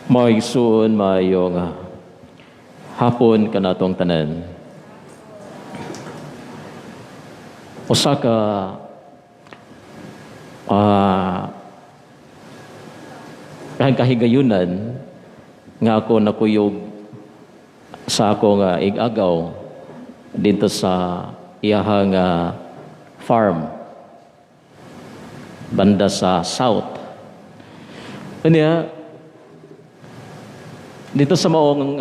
Maigsoon maayo nga hapon kanatong tanan. Usa ka kahigayunan nga ako nakuyog sa ako nga igagaw dito sa iyahang farm banda sa south. Kanya dito sa maong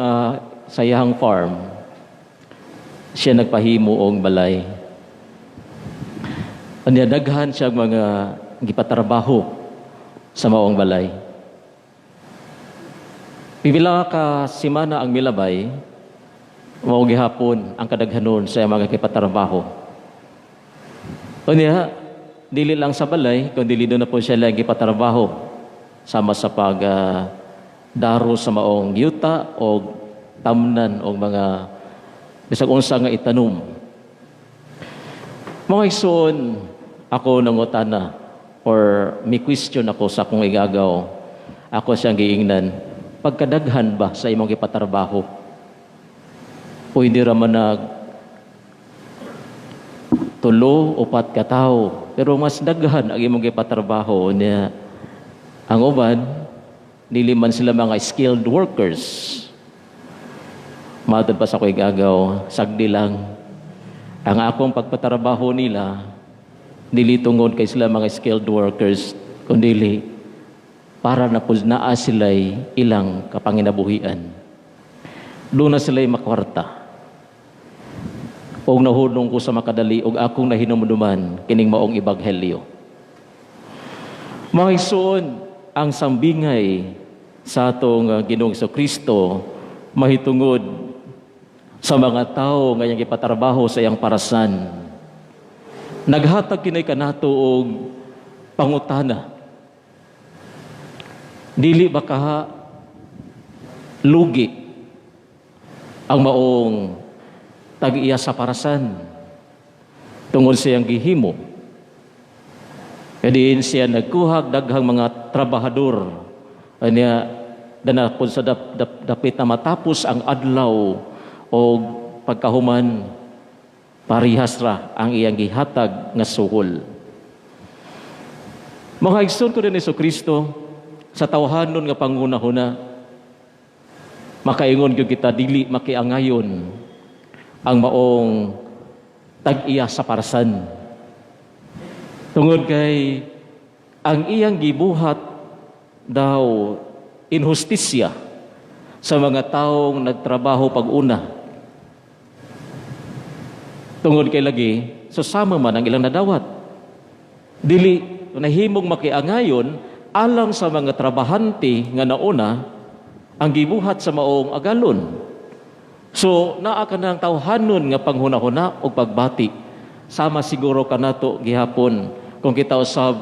sayahang farm, siya nagpahimo og balay. Anya daghan siya mga gipatrabaho sa maong balay. Pipila ka semana ang milabay, mao gihapon ang kadaghanon sa mga gipatrabaho. Anya dili lang sa balay, kundi dili na po siya lang gipatrabaho sama sa pag daro sa maong yuta o tamnan o mga bisag unsa nga itanom. Mga igsoon, ako nangutana or may question ako sa akong igagaw. Ako siyang giingnan, pagkadaghan ba sa imong gipatrabaho? Pwede ra man tulo upat ka tawo, pero mas daghan ang imong gipatrabaho niya. Ang uban dili man sila mga skilled workers. Matod pa sa ko'y gagaw, sagdi lang. Ang akong pagpatrabaho nila, dili tungod kay sila mga skilled workers, kundi para na po naa sila'y ilang kapanginabuhian. Doon na sila'y makwarta. O nahulong ko sa makadali, o akong nahinumuduman, kining maong ibaghelyo. Mga igsoon, ang sambingay sa atong Ginoong Kristo mahitungod sa mga tao nga yang gipatrabaho sa iyang parasan. Naghatag kinay kanato og pangutana. Dili ba ka lugi ang maong tag-iya sa parasan tungod sa iyang gihimo? Kadiin siya nagkuhag daghang mga trabahador. Anya dana pud sa dapit na matapos ang adlaw o pagkahuman parihas ra ang iyang gihatag nga suhol. Mga igsoon ko din Hesus Kristo, sa tawhanon nga pangunahuna, makaingon gyud kita dili makiangayon ang maong tag-iya sa parasan. Tungod kay ang iyang gibuhat daw inhustisya sa mga taong nagtrabaho pag-una. Tungod kay lagi, susama man ang ilang nadawat. Dili nahimong makiangayon alang sa mga trabahante nga nauna ang gibuhat sa maong agalon. So naa ka nang tawhanon nga panghunahuna o pagbati. Sama siguro kanato gihapon kung kita usab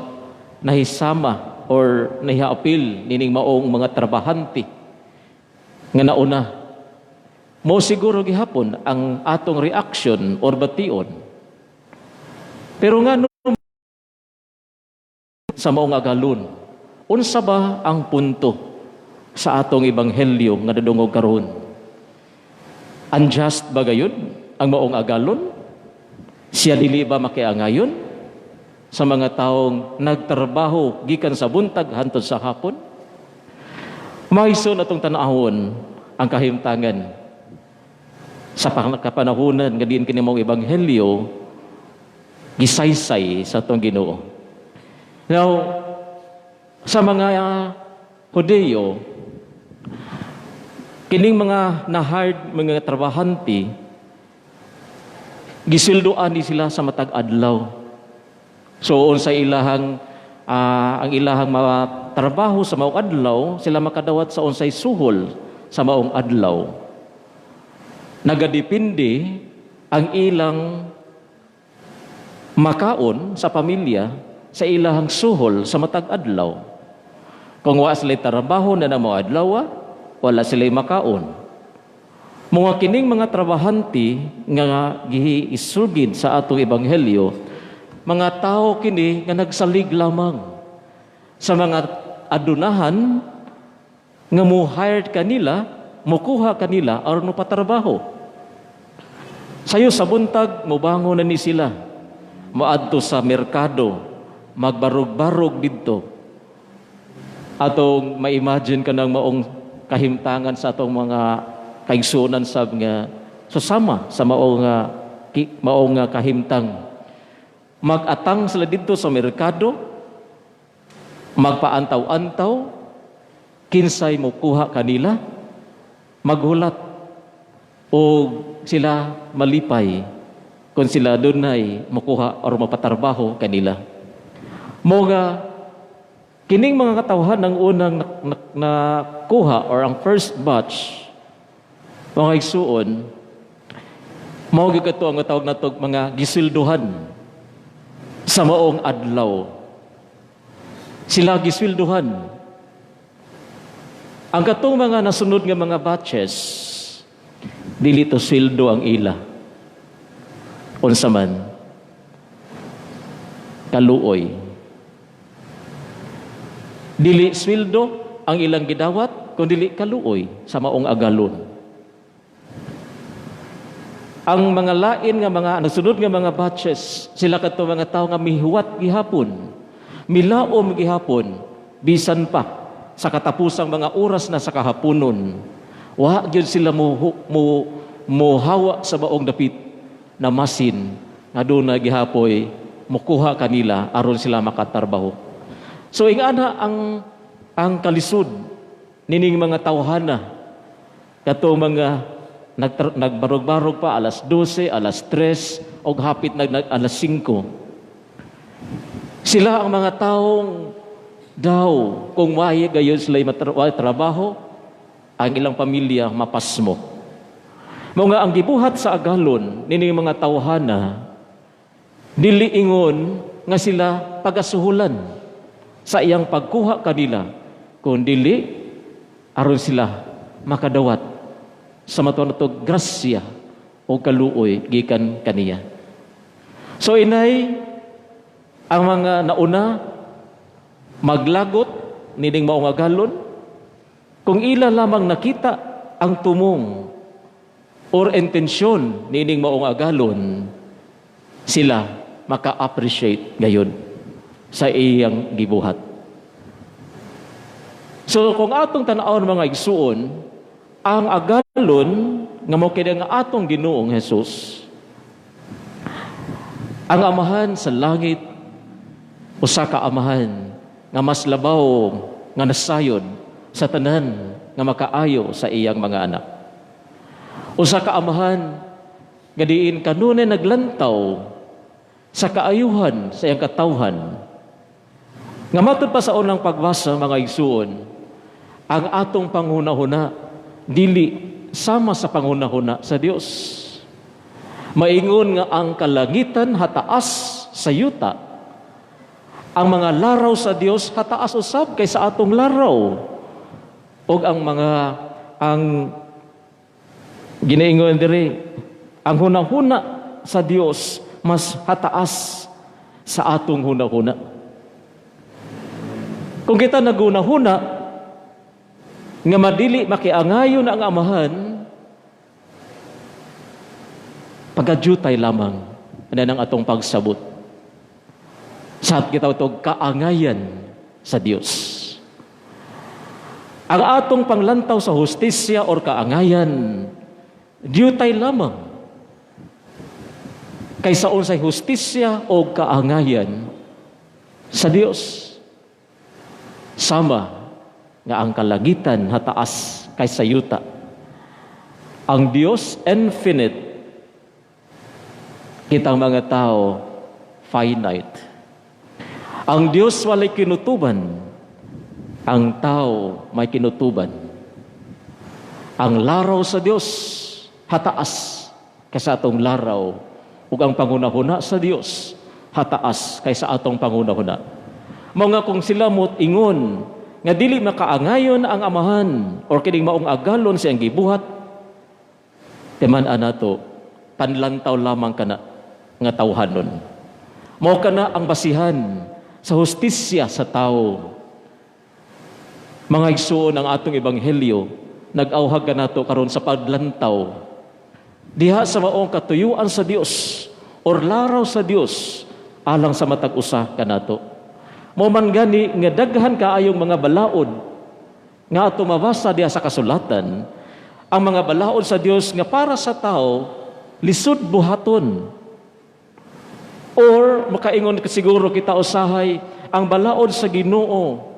nahisama or nahiapil nining maong mga trabahante nga nauna. Mo siguro gihapon ang atong reaction or bation. Pero nga sa maong agalon, unsa ba ang punto sa atong ebanghelyo nga nadungog karon? Unjust ba gayon ang maong agalon? Siya dili ba makiangayon sa mga taong nagtrabaho gikan sa buntag hantod sa hapon? Maison atong tan-awon ang kahimtangan sa kapanahunan nga diin kini mao ebanghelyo gisaysay sa atong Ginoo. Now, sa mga Hudeyo, kining mga na-hard mga trabahante, gisildoan ni sila sa matag adlaw. So sa ilahang ang ilahang mga trabaho sa maong adlaw, sila makadawat sa unsay suhol sa maong adlaw. Nagadepende ang ilang makaon sa pamilya sa ilahang suhol sa matag adlaw. Kung wa sila trabaho na maong adlaw, wala sila makaon. Mga kining mga trabahante nga gihisugid sa atong ebanghelyo, mga tao kini nga nagsalig lamang sa mga adunahan nga mo-hire kanila, mukuha kanila aron mo patrabaho. Sayo sa buntag mobangon na ni sila, moadto sa merkado, magbarog-barog didto. Atong ma-imagine ka ng maong kahimtangan sa atong mga kaigsunan sab nga susama sa maong kahimtang. Mag-atang sila dito sa merkado, magpaantaw-antaw, kinsay mo kuha kanila, maghulat o sila malipay kung sila dunay makuha o mapatarbaho kanila. Mga kining mga katawhan ng unang nakuha or ang first batch, mga igsuon, mao gyud kato ang tawag natog mga gisilduhan sa maong adlaw. Sila gisilduhan. Ang katong mga nasunod nga mga batches, dili to sweldo ang ila. Unsa man, kaluoy. Dili sweldo ang ilang gidawat, kundi dili kaluoy sa maong agalon. Ang mga lain nga mga nasunod nga mga batches, sila kadto mga tawo nga mihuwat gihapon, milaom gihapon, bisan pa sa katapusang mga oras na sa kahaponon. Wa gyud sila hawa sa maong dapit na masin nga dunay gihapoy mukuha kanila aron sila makatarbaho. So ingana ang kalisod nining mga tawhana katong mga nagbarog-barog pa alas 12, alas 3 og hapit alas 5. Sila ang mga taong daw kung wahi gayon sila trabaho, ang ilang pamilya mapasmo. Mga ang gibuhat sa agalon nining mga tawhana dili ingon nga sila pagasuhulan sa iyang pagkuha kanila, kung dili aron sila makadawat sa matunog grasya o kaluoy gikan kaniya. So inay ang mga nauna maglagot nining maong agalon, kung ila lamang nakita ang tumong or intensyon nining maong agalon, sila maka-appreciate gayon sa iyang gibuhat. So kung atong tan-awon mga igsuon, ang agalon nga mao kini nga atong Ginoong Hesus, ang amahan sa langit, usa ka amahan nga mas labaw nga nasayod sa tanan nga makaayo sa iyang mga anak. Usa ka amahan nga diin kanunay naglantaw sa kaayuhan sa iyang katawhan. Nga matod pa sa unang pagbasa mga igsuon, ang atong panghunahuna dili sama sa panghunahuna sa Dios. Maingon nga ang kalangitan hataas sa yuta, ang mga laraw sa Dios hataas usab kaysa atong laraw. Og ang ginaingon diri, ang hunahuna sa Dios mas hataas sa atong hunahuna. Kung kita nagunahuna nga madili makiangayon ang amahan, pagadyutay lamang na ng atong pagsabot sa kita itong kaangayan sa Dios. Ang atong panglantaw sa hustisya or kaangayan, dyutay lamang kaysa unsay hustisya o kaangayan sa Dios. Sama nga ang kalangitan hataas kaysa yuta. Ang Dios infinite, kitang mga tao finite. Ang Dios walay kinutuban, ang tao may kinutuban. Ang laraw sa Dios hataas kaysa atong laraw, ug ang pangunahuna sa Dios hataas kaysa atong pangunahuna. Mga kung sila mo't ingon nga dili makaangayon ang amahan or kining maong agalon sa iyang gibuhat, timan-an nato panlantaw lamang kana nga tawhanon. Mao kana ang basihan sa hustisya sa tao. Mga igsoon, ang atong ebanghelyo nag-awhag kanato karon sa paglantaw diha sa maong katuyuan sa Dios or laraw sa Dios alang sa matag usa kanato. Mao man gani nga daghan kaayong mga balaod nga ato mabasa diha sa kasulatan, ang mga balaod sa Dios nga para sa tao lisod buhaton. Or makaingon siguro kita usahay ang balaod sa Ginoo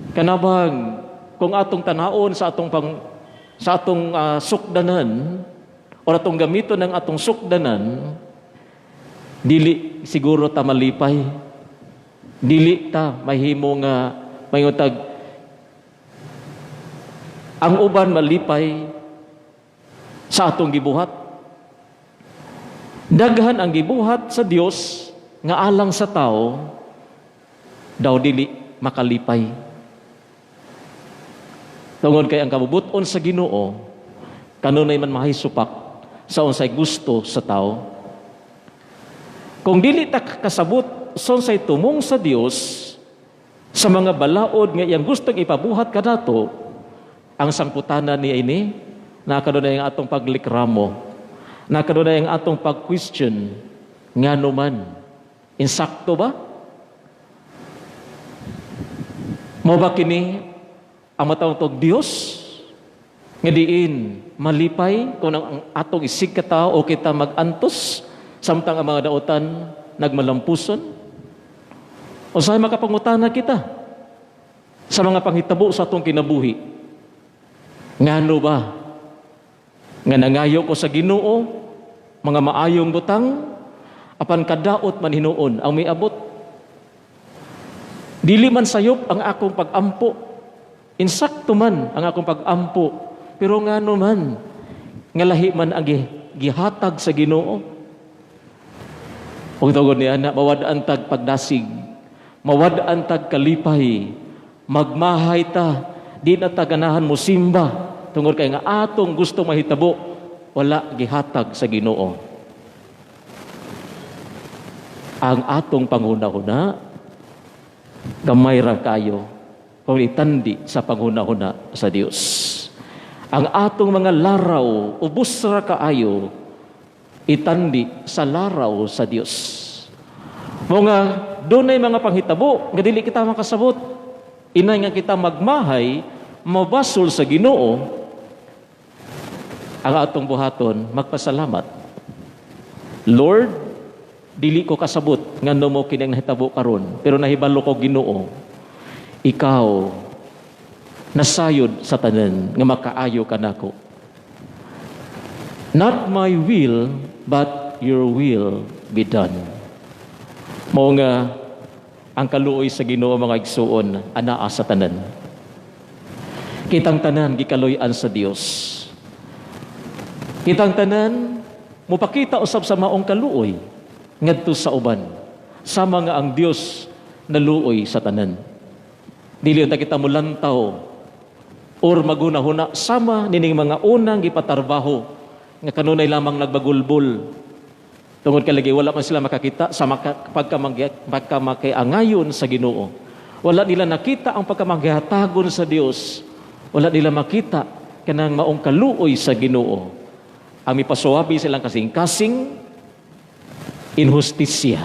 kanabang kung atong tanawon sa atong sukdanan o atong gamiton ng atong sukdanan, dili siguro ta malipay, dili ta mahimo nga mayutag ang uban malipay sa atong gibuhat. Daghan ang gibuhat sa Dios nga alang sa tao daw dili makalipay. Tungod kay ang kabubuton sa Ginoo kanunay man mahisupak sa unsay gusto sa tao. Kung dili ta kasabot sa unsay tumong sa Dios sa mga balaod nga iyang gustong ipabuhat kanato, ang sangputanan niya ini na kanunay ang atong paglikramo, na kanunay ang atong pag-question, ngano man insakto ba? Mao ba kini ang matawag Dios nga diin malipay kung ang atong isig ka tao o kita mag-antos samtang ang mga daotan nagmalampuson? O sa'y makapangutana kita sa mga panghitabo sa atong kinabuhi, ngano ba nga nangayo ko sa Ginoo mga maayong butang apan kadaot man hinuon ang miabot? Dili man sayop ang akong pag-ampo, insakto man ang akong pag-ampo, pero ngano man nga lahi man ang gihatag sa Ginoo. Ug tawgon niya na mawad-an tag pagdasig, mawad-an tag kalipay, magmahay ta, di na ta ganahan mo simba tungod kay nga atong gusto mahitabo wala gihatag sa Ginoo. Ang atong panghuna-huna gamay ra kayo kung itandi sa panghuna-huna sa Dios. Ang atong mga laraw ubos ra kaayo itandi sa laraw sa Dios. Mga dunay mga panghitabo nga dili kita makasabot, inay nga kita magmahay mabasol sa Ginoo, ang atong buhaton magpasalamat. Lord, dili ko kasabot ngano mo kining nahitabo karon, pero nahibalo ko Ginoo, ikaw nasayod sa tanan nga makaayo kanako. Not my will, but your will be done. Mao nga ang kaluoy sa Ginoo mga igsuon anaa sa tanan. Kitang tanan gikaloy-an sa Dios. Kitang tanan mupakita usab sa maong kaluoy ngadto sa uban, sama nga ang Dios naluoy sa tanan. Dili ta kita mulantaw or magunahuna sama nining mga unang gipatarbaho nga kanunay lamang nagbagulbol. Tungod kay lagi wala man sila makakita sa pagkamakiangayon sa Ginoo. Wala nila nakita ang pagkamagihatagon sa Dios. Wala nila makita kanang maong kaluoy sa Ginoo. Ang mipasuwabi silang kasing-kasing inhustisya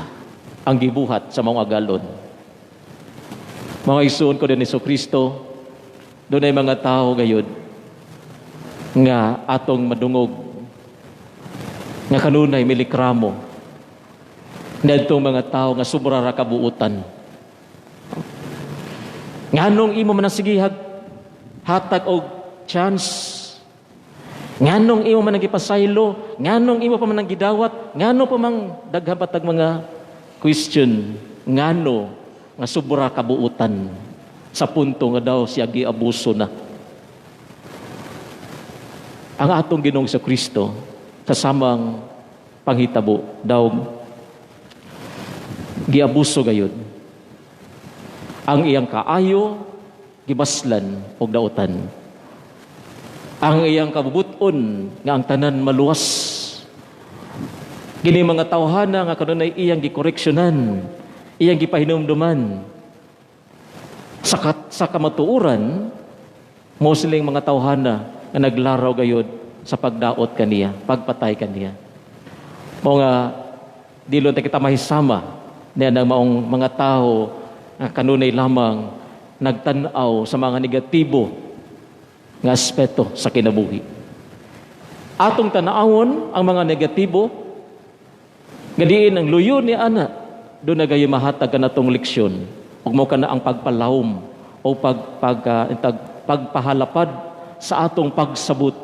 ang gibuhat sa mga agalon. Mga isuon ko din ni Kristo, doon ay mga tao gayud nga atong madungog nga kanunay milikramo nadtong mga tao nga sobra ra kabuutan. Nganong imo man sige hatag og chance, nganong imo man nagipasaylo, nganong imo pa man gidawat, ngano pa mang daghan patag mga question, ngano nga sobra kabuutan sa punto nga daw siya giabuso na. Ang atong Ginoong sa Kristo sa samang panghitabo daw giabuso gayud. Ang iyang kaayo gibaslan og daotan. Ang iyang kabubuton nga ang tanan maluwas. Kini mga tawhana nga kanunay iyang gikoreksyonan, iyang gipahinumduman. sa kamatuuran, mostly mga tawhana nga naglaraw gayod sa pagdaot kaniya, pagpatay kaniya. Mga dilo ta kita mahisama niya ng maong mga tao nga kanunay lamang nagtanaw sa mga negatibo nga aspeto sa kinabuhi. Atong tanawon ang mga negatibo, gadiin ang luyo ni ana, doon na gayo mahatag ka na tong leksyon, ug mo ka na ang pagpalawom o pagpahalapad sa atong pagsabot.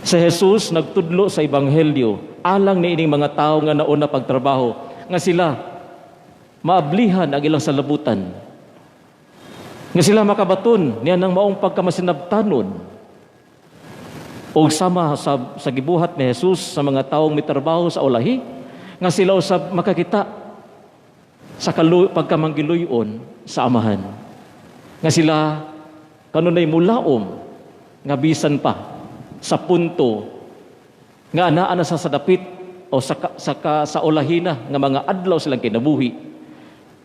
Si Jesus nagtudlo sa Ebanghelyo, alang ni ining mga tao nga nauna pagtrabaho, nga sila maablihan ang ilang salabutan. Nga sila makabaton niya ng maong pagkamasinabtanon. O sama sa gibuhat ni Jesus sa mga taong mitrabaho sa ulahi, nga sila usab makakita sa pagkamanggiluyon sa amahan. Nga sila kanunay mulaom, nga bisan pa sa punto nga anaa sa sadapit o sa ulahina nga mga adlaw silang kinabuhi,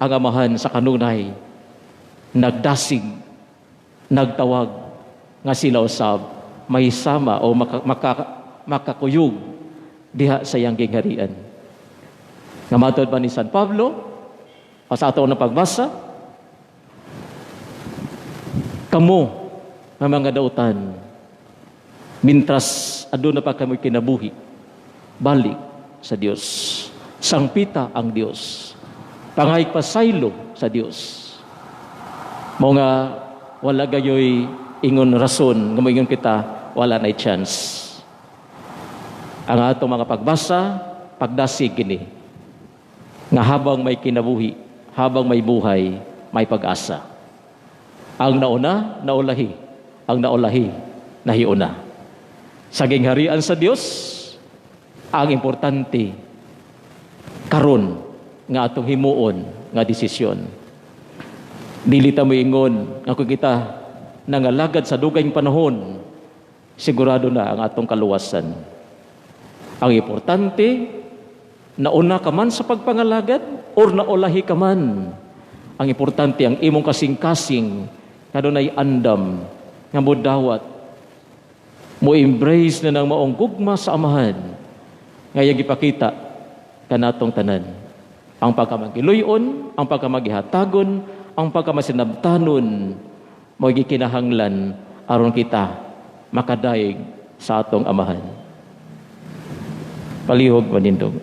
ang amahan sa kanunay nagdasig, nagtawag nga sila usab may sama o makakuyog diha sa iyang gingharian. Nga matod ba ni San Pablo o sa ato na pagbasa, kamo nga mga dautan, mintras aduna pa kami kinabuhi, balik sa Dios, sangpita ang Dios, pangay pasaylo sa Dios. Mao nga wala gayoy ingon rason nga moingon kita wala na chance. Ang atong mga pagbasa, pagdasig kini nga habang may kinabuhi, habang may buhay, may pag-asa. Ang nauna, naulahi. Ang naulahi, nahiuna. Sa gingharian sa Dios, ang importante karon nga atong himuon nga desisyon. Dili ta moingon nga kung kita nangalagad sa dugayng panahon, sigurado na ang atong kaluwasan. Ang importante, nauna ka man sa pagpangalagad or naulahi ka man. Ang importante, ang imong kasing-kasing kanunay andam nga modawat mo embrace na ng maong gugma sa amahan nga ipakita kanatong tanan. Ang pagkamangkiluyon, ang pagkamagihatagon, ang pagkamasinabtanon, mo gikinahanglan aron kita makadaig sa atong amahan. Palihog manindog.